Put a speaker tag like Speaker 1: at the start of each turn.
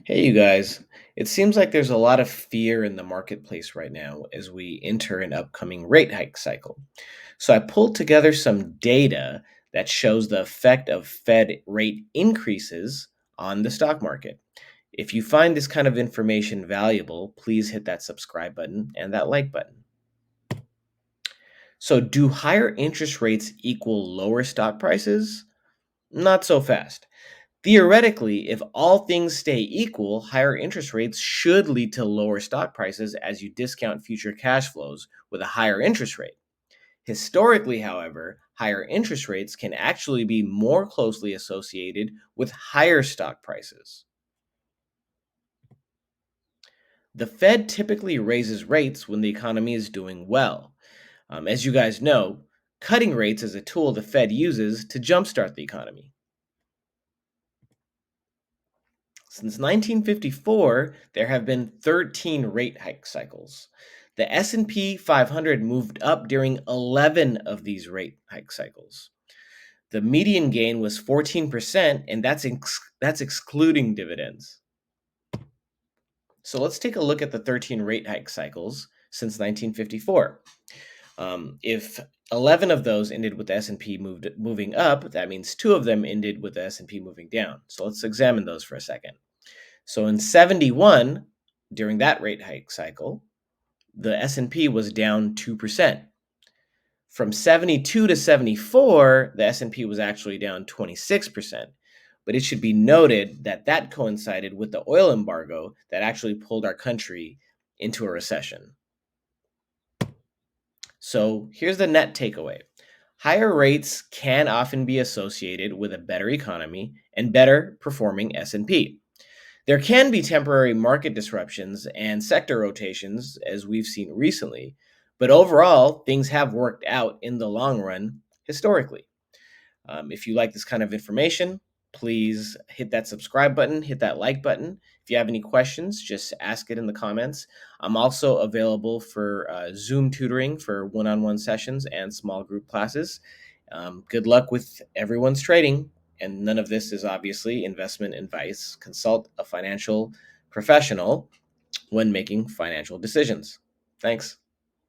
Speaker 1: Hey, you guys. It seems like there's a lot of fear in the marketplace right now as we enter an upcoming rate hike cycle. So I pulled together some data that shows the effect of Fed rate increases on the stock market. If you find this kind of information valuable, please hit that subscribe button and that like button. So, do higher interest rates equal lower stock prices? Not so fast. Theoretically, if all things stay equal, higher interest rates should lead to lower stock prices as you discount future cash flows with a higher interest rate. Historically, however, higher interest rates can actually be more closely associated with higher stock prices. The Fed typically raises rates when the economy is doing well. As you guys know, cutting rates is a tool the Fed uses to jumpstart the economy. Since 1954, there have been 13 rate hike cycles. The S&P 500 moved up during 11 of these rate hike cycles. The median gain was 14%, and that's excluding dividends. So let's take a look at the 13 rate hike cycles since 1954. If 11 of those ended with the S&P moving up, that means two of them ended with the S&P moving down. So let's examine those for a second. So in 71, during that rate hike cycle, the S&P was down 2%. From 72 to 74, the S&P was actually down 26%. But it should be noted that that coincided with the oil embargo that actually pulled our country into a recession. So here's the net takeaway. Higher rates can often be associated with a better economy and better performing S&P. There can be temporary market disruptions and sector rotations, as we've seen recently, but overall, things have worked out in the long run historically. If you like this kind of information, please hit that subscribe button, hit that like button. If you have any questions, just ask it in the comments. I'm also available for Zoom tutoring for one on one sessions and small group classes. Good luck with everyone's trading. And none of this is obviously investment advice. Consult a financial professional when making financial decisions. Thanks.